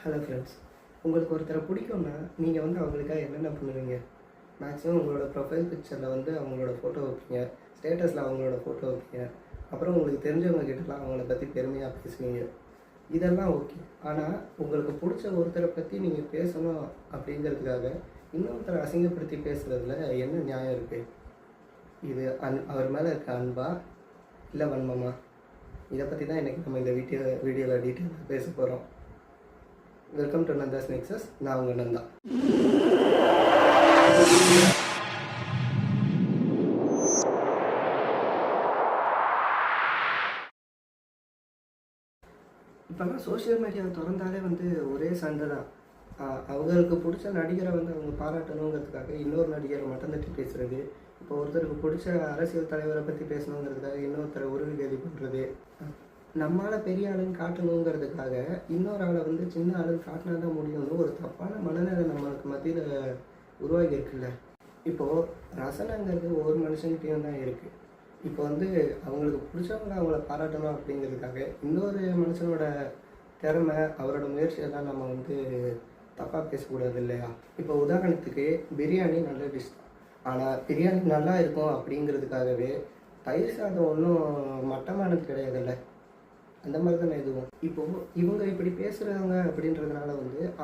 Hello friends, உங்களுக்கு ஒருத்தரை பிடிக்கும்னா நீங்கள் அவங்களுக்காக என்னென்ன பண்ணுவீங்க? மேக்ஸிமம் உங்களோட ப்ரொஃபைல் பிக்சரில் அவங்களோட ஃபோட்டோ வைப்பீங்க, ஸ்டேட்டஸில் அவங்களோட ஃபோட்டோ வைப்பீங்க, அப்புறம் உங்களுக்கு தெரிஞ்சவங்க கிட்டலாம் அவங்கள பற்றி பெருமையாக பேசுவீங்க. இதெல்லாம் ஓகே. ஆனால் உங்களுக்கு பிடிச்ச ஒருத்தரை பற்றி நீங்கள் பேசணும் அப்படிங்கிறதுக்காக இன்னொருத்தரை அசிங்கப்படுத்தி பேசுகிறதுல என்ன நியாயம் இருக்குது? இது அவர் மேலே இருக்க அன்பா இல்லை வன்மமா? இதை பற்றி தான் இன்றைக்கி நம்ம இந்த வீடியோவில் டீட்டெயிலாக பேச போகிறோம். Welcome to Nandhas nexus. நான் உங்கள் நந்தா. இப்போல்லாம் சோஷியல் மீடியாவை திறந்தாலே ஒரே சண்டை தான். அவங்களுக்கு பிடிச்ச நடிகரை அவங்க பாராட்டணுங்கிறதுக்காக இன்னொரு நடிகரை மட்டம் தட்டி பேசுகிறது. இப்போ ஒருத்தருக்கு பிடிச்ச அரசியல் தலைவரை பற்றி பேசணுங்கிறதுக்காக இன்னொருத்தரை உருவி கேலி பண்ணுறது. நம்மளால் பெரிய ஆளுன்னு காட்டணுங்கிறதுக்காக இன்னொரு ஆளை சின்ன ஆளுன்னு காட்டினா தான் முடியும்னு ஒரு தப்பான மனநிலை நம்மளுக்கு மத்தியில் உருவாகி இருக்குல்ல. இப்போது ரசனைங்கிறது ஒவ்வொரு மனுஷன்கிட்டையும் தான் இருக்குது. இப்போ அவங்களுக்கு பிடிச்சவங்க அவங்கள பாராட்டணும் அப்படிங்கிறதுக்காக இன்னொரு மனுஷனோட திறமை, அவரோட முயற்சியை தான் நம்ம தப்பாக பேசக்கூடாது இல்லையா? இப்போ உதாரணத்துக்கு பிரியாணி நல்ல டிஷ் தான். ஆனால் பிரியாணி நல்லா இருக்கும் அப்படிங்கிறதுக்காகவே தயிர் சாதம் ஒன்றும் மட்டமானது கிடையாதுல்ல. அந்த மாதிரி தானே இதுவும். இப்போது இவங்க இப்படி பேசுகிறாங்க அப்படின்றதுனால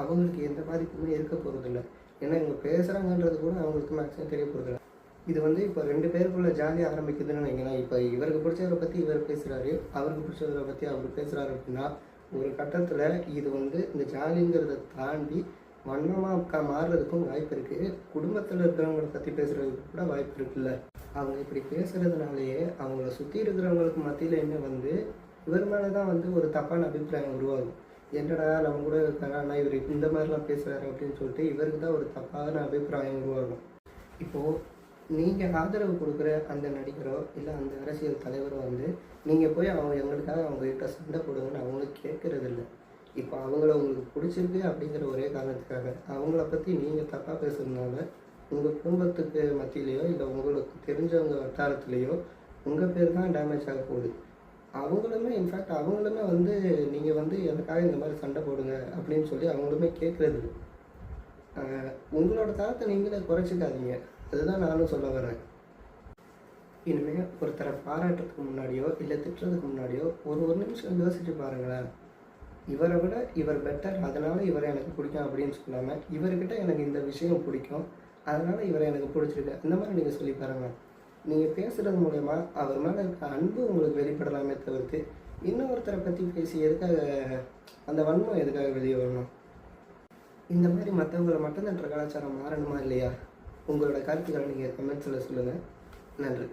அவங்களுக்கு எந்த பாதிப்புமே இருக்க போகிறதில்ல. ஏன்னா இவங்க பேசுகிறாங்கன்றது கூட அவங்களுக்கு மேக்ஸிமம் தெரிய போகிறதில்ல. இது இப்போ 2 பேருக்குள்ளே ஜாலியாக ஆரம்பிக்குதுன்னு வைங்களேன். இப்போ இவருக்கு பிடிச்சவரை பற்றி இவர் பேசுகிறாரு, அவருக்கு பிடிச்சவரை பற்றி அவர் பேசுகிறாரு அப்படின்னா ஒரு கட்டத்தில் இது இந்த ஜாலிங்கிறத தாண்டி வன்மமாக மாறுறதுக்கும் வாய்ப்பு இருக்குது. குடும்பத்தில் இருக்கிறவங்கள பற்றி பேசுகிறதுக்கு கூட வாய்ப்பு இருக்குல்ல. அவங்க இப்படி பேசுகிறதுனாலேயே அவங்கள சுற்றி இருக்கிறவங்களுக்கு மத்தியில் என்ன இவர் மேலே தான் ஒரு தப்பான அபிப்பிராயம் உருவாகும். என்னடா நம்ம கூட இருக்காரா, ஆனால் இவர் இந்த மாதிரிலாம் பேசுகிறாரு அப்படின்னு சொல்லிட்டு இவருக்கு தான் ஒரு தப்பான அபிப்பிராயம் உருவாகும். இப்போது நீங்கள் ஆதரவு கொடுக்குற அந்த நடிகரோ இல்லை அந்த அரசியல் தலைவரோ நீங்கள் போய் எங்களுக்காக அவங்ககிட்ட சண்டை போடுங்கன்னு அவங்களுக்கு கேட்குறதில்ல. இப்போ அவங்கள உங்களுக்கு பிடிச்சிருக்கு அப்படிங்கிற ஒரே காரணத்துக்காக அவங்கள பற்றி நீங்கள் தப்பாக பேசுறதுனால உங்கள் குடும்பத்துக்கு மத்தியிலையோ இல்லை உங்களுக்கு தெரிஞ்சவங்க வட்டாரத்துலேயோ உங்கள் பேர் தான் டேமேஜ் ஆக போகுது. அவங்களுமே நீங்கள் எனக்காக இந்த மாதிரி சண்டை போடுங்க அப்படின்னு சொல்லி அவங்களுமே கேட்குறது. உங்களோட தரத்தை நீங்களே குறைச்சிக்காதீங்க. அதுதான் நானும் சொல்ல வரேன். இனிமேல் ஒருத்தரை பாராட்டுறதுக்கு முன்னாடியோ இல்லை திட்டுறதுக்கு முன்னாடியோ ஒரு நிமிஷம் யோசிச்சு பாருங்களேன். இவரை விட இவர் பெட்டர், அதனால் இவரை எனக்கு பிடிக்கும் அப்படின்னு சொல்லாமல் இவர்கிட்ட எனக்கு இந்த விஷயம் பிடிக்கும், அதனால் இவரை எனக்கு பிடிச்சிருக்கு, அந்த மாதிரி நீங்கள் சொல்லி பாருங்கள். நீங்கள் பேசுகிறது மூலயமா அவர் மேலே இருக்க அன்பு உங்களுக்கு வெளிப்படலாமே தவிர்த்து இன்னொருத்தரை பற்றி பேசி எதுக்காக அந்த வன்மம் எதுக்காக வெளியே வரணும்? இந்த மாதிரி மற்றவங்களை மட்டும் தட்டுற கலாச்சாரம் மாறணுமா இல்லையா? உங்களோட கருத்துக்களை நீங்கள் கமெண்ட்ஸில் சொல்லுங்கள். நன்றி.